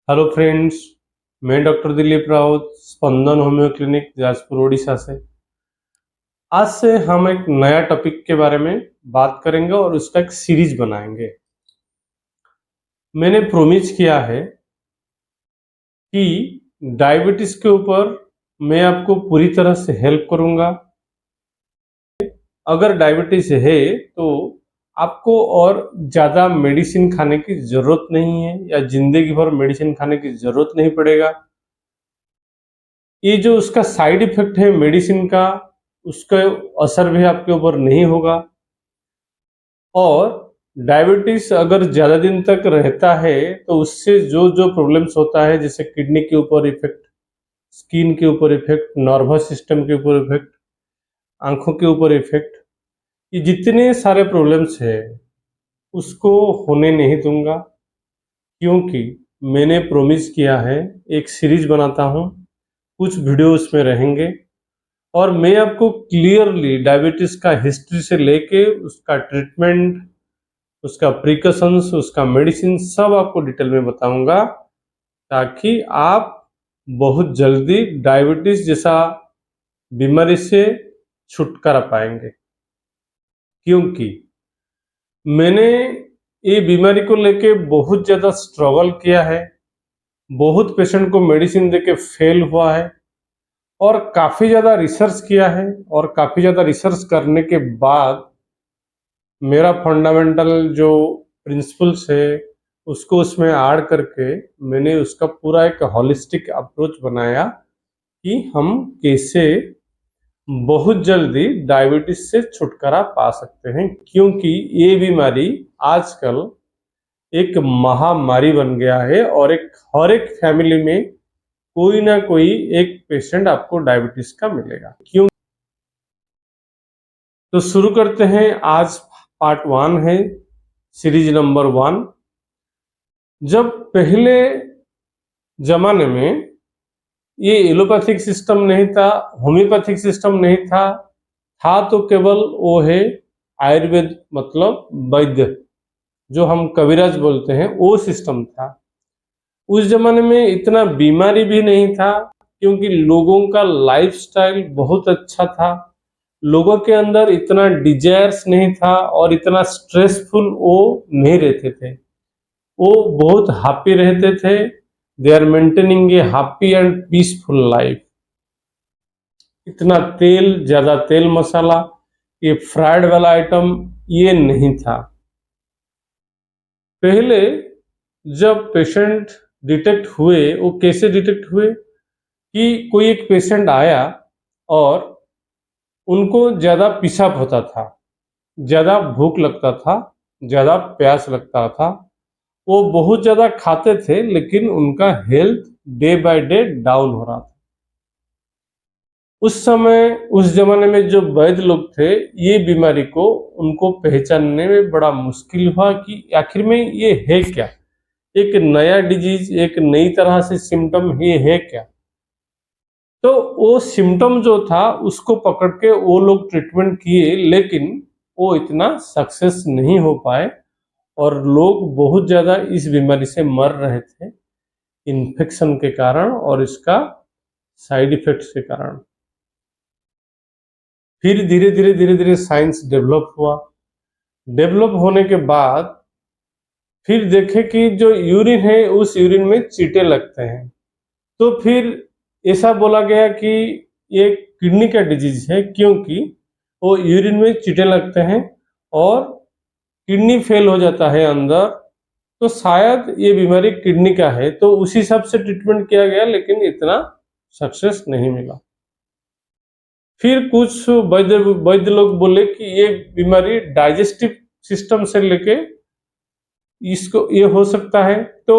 Hello friends. मैं doctor Dilip Raut, स्पंदन homeo clinic, Jajpur Odisha से। आज से हम एक नया टॉपिक के बारे में बात करेंगे और उसका एक सीरीज बनाएंगे। मैंने प्रोमिस किया है कि डायबिटीज के ऊपर मैं आपको पूरी तरह से हेल्प करूंगा। अगर डायबिटीज है तो आपको और ज़्यादा मेडिसिन खाने की ज़रूरत नहीं है या ज़िंदगी भर मेडिसिन खाने की ज़रूरत नहीं पड़ेगा। ये जो उसका साइड इफेक्ट है मेडिसिन का, उसका असर भी आपके ऊपर नहीं होगा। और डायबिटीज अगर ज़्यादा दिन तक रहता है तो उससे जो जो प्रॉब्लम्स होता है, जैसे किडनी के ऊपर इफेक्ट, स्किन के ऊपर इफेक्ट, नर्वस सिस्टम के ऊपर इफेक्ट, आंखों के ऊपर इफेक्ट, ये जितने सारे प्रॉब्लम्स है उसको होने नहीं दूंगा। क्योंकि मैंने प्रॉमिस किया है एक सीरीज बनाता हूँ, कुछ वीडियो उसमें रहेंगे और मैं आपको क्लियरली डायबिटीज का हिस्ट्री से लेके उसका ट्रीटमेंट, उसका प्रिकॉशंस, उसका मेडिसिन सब आपको डिटेल में बताऊंगा, ताकि आप बहुत जल्दी डायबिटीज जैसा बीमारी से छुटकारा पाएंगे। क्योंकि मैंने ये बीमारी को लेके बहुत ज़्यादा स्ट्रगल किया है, बहुत पेशेंट को मेडिसिन देके फेल हुआ है और काफ़ी ज़्यादा रिसर्च किया है। और काफ़ी ज़्यादा रिसर्च करने के बाद मेरा फंडामेंटल जो प्रिंसिपल्स है उसको उसमें ऐड करके मैंने उसका पूरा एक हॉलिस्टिक अप्रोच बनाया कि हम कैसे बहुत जल्दी डायबिटीज से छुटकारा पा सकते हैं। क्योंकि ये बीमारी आजकल एक महामारी बन गया है और हर एक फैमिली में कोई ना कोई एक पेशेंट आपको डायबिटीज का मिलेगा। क्यों? तो शुरू करते हैं। आज पार्ट 1 है, सीरीज नंबर 1। जब पहले जमाने में ये एलोपैथिक सिस्टम नहीं था, होम्योपैथिक सिस्टम नहीं था तो केवल वो है आयुर्वेद, मतलब वैद्य, जो हम कविराज बोलते हैं, वो सिस्टम था। उस जमाने में इतना बीमारी भी नहीं था, क्योंकि लोगों का लाइफस्टाइल बहुत अच्छा था। लोगों के अंदर इतना डिजायर्स नहीं था और इतना स्ट्रेसफुल वो नहीं रहते थे। वो बहुत हैप्पी रहते थे। They are maintaining a happy and peaceful life. इतना तेल, ज्यादा तेल मसाला, ये फ्राइड वाला आइटम ये नहीं था। पहले जब पेशेंट डिटेक्ट हुए, वो कैसे डिटेक्ट हुए कि कोई एक पेशेंट आया और उनको ज्यादा पेशाब होता था, ज्यादा भूख लगता था, ज्यादा प्यास लगता था, वो बहुत ज्यादा खाते थे, लेकिन उनका health day by day down हो रहा था। उस समय, उस जमाने में जो वैद्य लोग थे, ये बीमारी को उनको पहचानने में बड़ा मुश्किल हुआ कि आखिर में ये है क्या, एक नया डिजीज, एक नई तरह से सिम्टम ये है क्या। तो वो सिम्टम जो था उसको पकड़ के वो लोग ट्रीटमेंट किए, लेकिन वो इतना सक्सेस नहीं हो पाए और लोग बहुत ज्यादा इस बीमारी से मर रहे थे, इन्फेक्शन के कारण और इसका साइड इफेक्ट्स के कारण। फिर धीरे धीरे धीरे धीरे साइंस डेवलप हुआ। डेवलप होने के बाद फिर देखे कि जो यूरिन है उस यूरिन में चींटे लगते हैं। तो फिर ऐसा बोला गया कि ये किडनी का डिजीज है, क्योंकि वो यूरिन में चींटे लगते हैं और किडनी फेल हो जाता है अंदर। तो शायद ये बीमारी किडनी का है, तो उसी हिसाब से ट्रीटमेंट किया गया, लेकिन इतना सक्सेस नहीं मिला। फिर कुछ वैद्य वैद्य लोग बोले कि ये बीमारी डाइजेस्टिव सिस्टम से लेके इसको ये हो सकता है। तो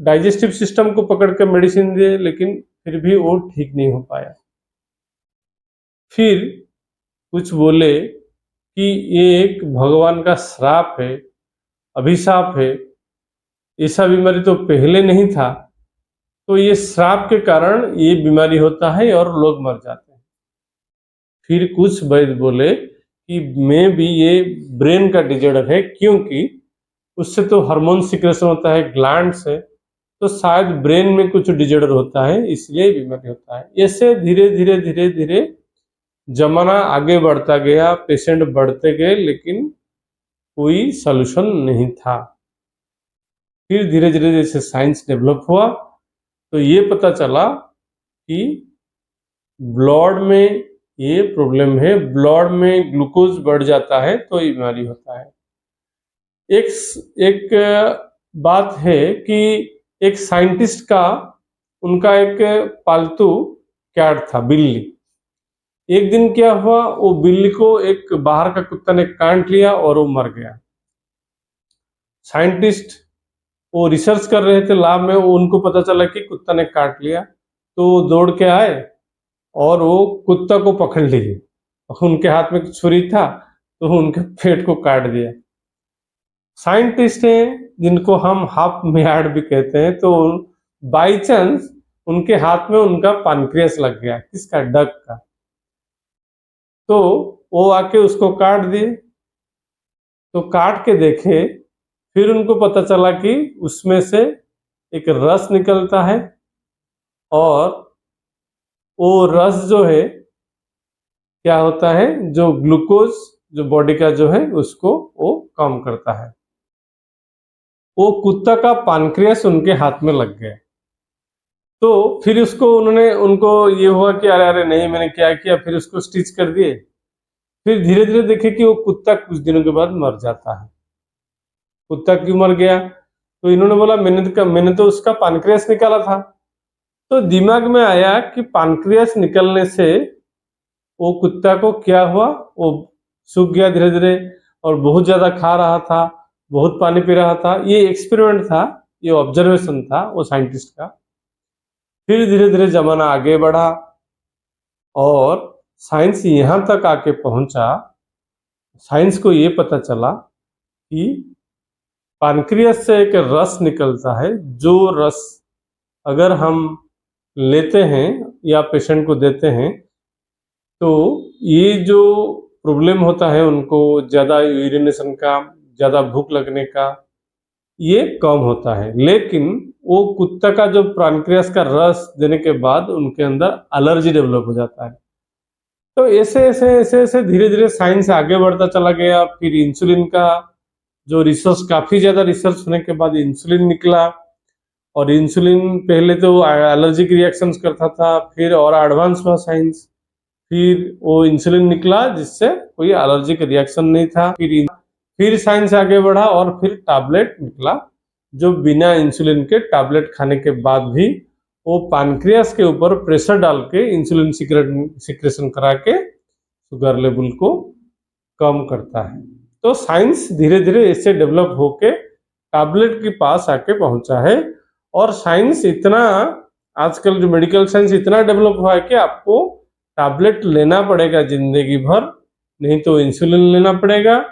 डाइजेस्टिव सिस्टम को पकड़ के मेडिसिन दिए, लेकिन फिर भी वो ठीक नहीं हो पाया। फिर कुछ बोले कि ये एक भगवान का श्राप है, अभिशाप है, ऐसा बीमारी तो पहले नहीं था, तो ये श्राप के कारण ये बीमारी होता है और लोग मर जाते हैं। फिर कुछ वैद्य बोले कि मैं भी ये ब्रेन का डिजॉर्डर है, क्योंकि उससे तो हार्मोन सिक्रेशन होता है ग्लैंड से, तो शायद ब्रेन में कुछ डिजॉर्डर होता है, इसलिए बीमारी होता है। ऐसे धीरे धीरे धीरे धीरे जमाना आगे बढ़ता गया, पेशेंट बढ़ते गए, लेकिन कोई सॉल्यूशन नहीं था। फिर धीरे धीरे जैसे साइंस डेवलप हुआ तो ये पता चला कि ब्लड में ये प्रॉब्लम है, ब्लड में ग्लूकोज बढ़ जाता है तो ये बीमारी होता है। एक एक बात है कि एक साइंटिस्ट का, उनका एक पालतू कैट था, बिल्ली। एक दिन क्या हुआ, वो बिल्ली को एक बाहर का कुत्ता ने काट लिया और वो मर गया। साइंटिस्ट वो रिसर्च कर रहे थे लैब में, उनको पता चला कि कुत्ता ने काट लिया, तो वो दौड़ के आए और वो कुत्ता को पकड़ लिए। उनके हाथ में छुरी था तो उनके पेट को काट दिया। साइंटिस्ट हैं जिनको हम हाफ मियार्ड भी कहते हैं, तो बाई चांस उनके हाथ में उनका पानक्रियास लग गया, किसका, डक का। तो वो आके उसको काट दिए। तो काट के देखे, फिर उनको पता चला कि उसमें से एक रस निकलता है और वो रस जो है क्या होता है, जो ग्लूकोज जो बॉडी का जो है उसको वो कम करता है। वो कुत्ता का पानक्रियास उनके हाथ में लग गया। तो फिर उसको उनको ये हुआ कि अरे अरे नहीं, मैंने क्या किया, फिर उसको स्टिच कर दिए। फिर धीरे धीरे देखे कि वो कुत्ता कुछ दिनों के बाद मर जाता है। कुत्ता क्यों मर गया, तो इन्होंने बोला मैंने तो उसका पानक्रियास निकाला था। तो दिमाग में आया कि पानक्रियास निकलने से वो कुत्ता को क्या हुआ, वो सूख गया धीरे धीरे और बहुत ज्यादा खा रहा था, बहुत पानी पी रहा था। ये एक्सपेरिमेंट था, ये ऑब्जर्वेशन था वो साइंटिस्ट का। फिर धीरे धीरे जमाना आगे बढ़ा और साइंस यहाँ तक आके पहुंचा। साइंस को ये पता चला कि पानक्रियास से एक रस निकलता है, जो रस अगर हम लेते हैं या पेशेंट को देते हैं तो ये जो प्रॉब्लम होता है उनको, ज़्यादा यूरिनेशन का, ज़्यादा भूख लगने का, ये कम होता है। लेकिन वो कुत्ता का जो पानक्रियास का रस देने के बाद उनके अंदर एलर्जी डेवलप हो जाता है। तो ऐसे ऐसे ऐसे ऐसे धीरे धीरे साइंस आगे बढ़ता चला गया। फिर इंसुलिन का जो रिसर्च, काफ़ी ज़्यादा रिसर्च होने के बाद इंसुलिन निकला। और इंसुलिन पहले तो एलर्जिक रिएक्शंस करता था, फिर और एडवांस हुआ साइंस। फिर वो इंसुलिन निकला जिससे कोई एलर्जिक रिएक्शन नहीं था। फिर साइंस आगे बढ़ा और फिर टैबलेट निकला, जो बिना इंसुलिन के टैबलेट खाने के बाद भी वो पानक्रियास के ऊपर प्रेशर डाल के इंसुलिन सिक्रेशन करा के शुगर लेवल को कम करता है। तो साइंस धीरे धीरे इससे डेवलप होके टैबलेट के पास आके पहुंचा है। और साइंस इतना, आजकल जो मेडिकल साइंस इतना डेवलप हुआ है कि आपको टैबलेट लेना पड़ेगा जिंदगी भर, नहीं तो इंसुलिन लेना पड़ेगा,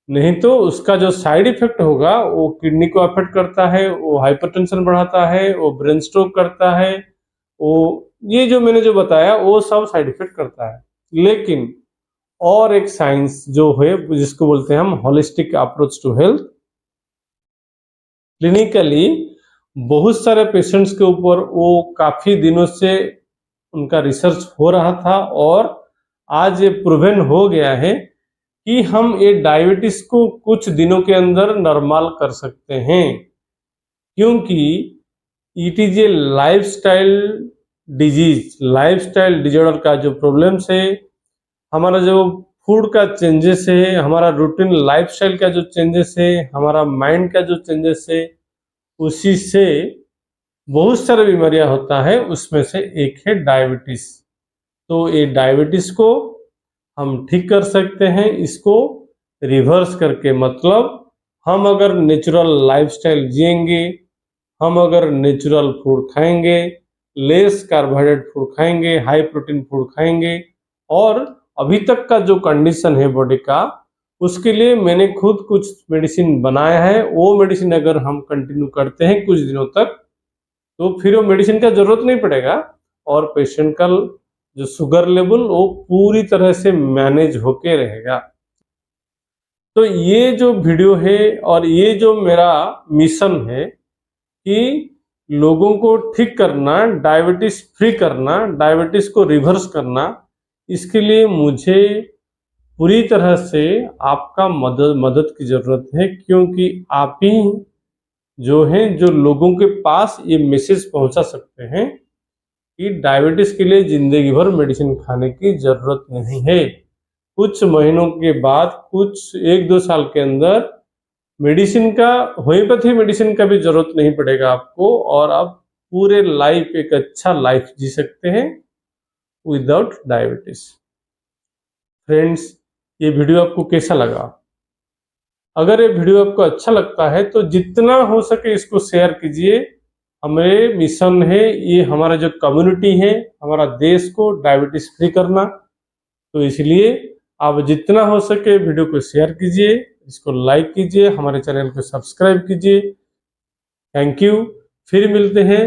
नहीं तो उसका जो साइड इफेक्ट होगा वो किडनी को अफेक्ट करता है, वो हाइपरटेंशन बढ़ाता है, वो ब्रेन स्ट्रोक करता है, वो ये जो मैंने जो बताया वो सब साइड इफेक्ट करता है। लेकिन और एक साइंस जो है जिसको बोलते हैं हम holistic approach to health, clinically बहुत सारे पेशेंट्स के ऊपर वो काफ़ी दिनों से उनका रिसर्च हो रहा था और आज ये प्रूवन हो गया है कि हम ये डायबिटीज को कुछ दिनों के अंदर नॉर्मल कर सकते हैं। क्योंकि it is a lifestyle disease, lifestyle disorder का जो प्रॉब्लम्स है, हमारा जो फूड का चेंजेस है, हमारा रूटीन लाइफस्टाइल का जो चेंजेस है, हमारा माइंड का जो चेंजेस है, उसी से बहुत सारी बीमारियां होता है, उसमें से एक है डायबिटीज। तो ये डायबिटीज को हम ठीक कर सकते हैं, इसको रिवर्स करके। मतलब हम अगर नेचुरल लाइफस्टाइल जिएंगे, हम अगर नेचुरल फूड खाएंगे, लेस कार्बोहाइड्रेट फूड खाएंगे, हाई प्रोटीन फूड खाएंगे, और अभी तक का जो कंडीशन है बॉडी का, उसके लिए मैंने खुद कुछ मेडिसिन बनाया है। वो मेडिसिन अगर हम कंटिन्यू करते हैं कुछ दिनों तक, तो फिर वो मेडिसिन का जरूरत नहीं पड़ेगा और पेशेंट का जो शुगर लेवल वो पूरी तरह से मैनेज होके रहेगा। तो ये जो वीडियो है और ये जो मेरा मिशन है कि लोगों को ठीक करना, डायबिटीज फ्री करना, डायबिटीज को रिवर्स करना, इसके लिए मुझे पूरी तरह से आपका मदद की ज़रूरत है, क्योंकि आप ही जो हैं जो लोगों के पास ये मैसेज पहुंचा सकते हैं कि डायबिटीज के लिए जिंदगी भर मेडिसिन खाने की ज़रूरत नहीं है। कुछ महीनों के बाद, कुछ 1-2 साल के अंदर मेडिसिन का, होम्योपैथी मेडिसिन का भी ज़रूरत नहीं पड़ेगा आपको, और आप पूरे लाइफ एक अच्छा लाइफ जी सकते हैं विदाउट डायबिटीज। फ्रेंड्स, ये वीडियो आपको कैसा लगा? अगर ये वीडियो आपको अच्छा लगता है तो जितना हो सके इसको शेयर कीजिए। हमारे मिशन है, ये हमारा जो कम्युनिटी है, हमारा देश को डायबिटीज फ्री करना, तो इसलिए आप जितना हो सके वीडियो को शेयर कीजिए, इसको लाइक कीजिए, हमारे चैनल को सब्सक्राइब कीजिए। Thank you. फिर मिलते हैं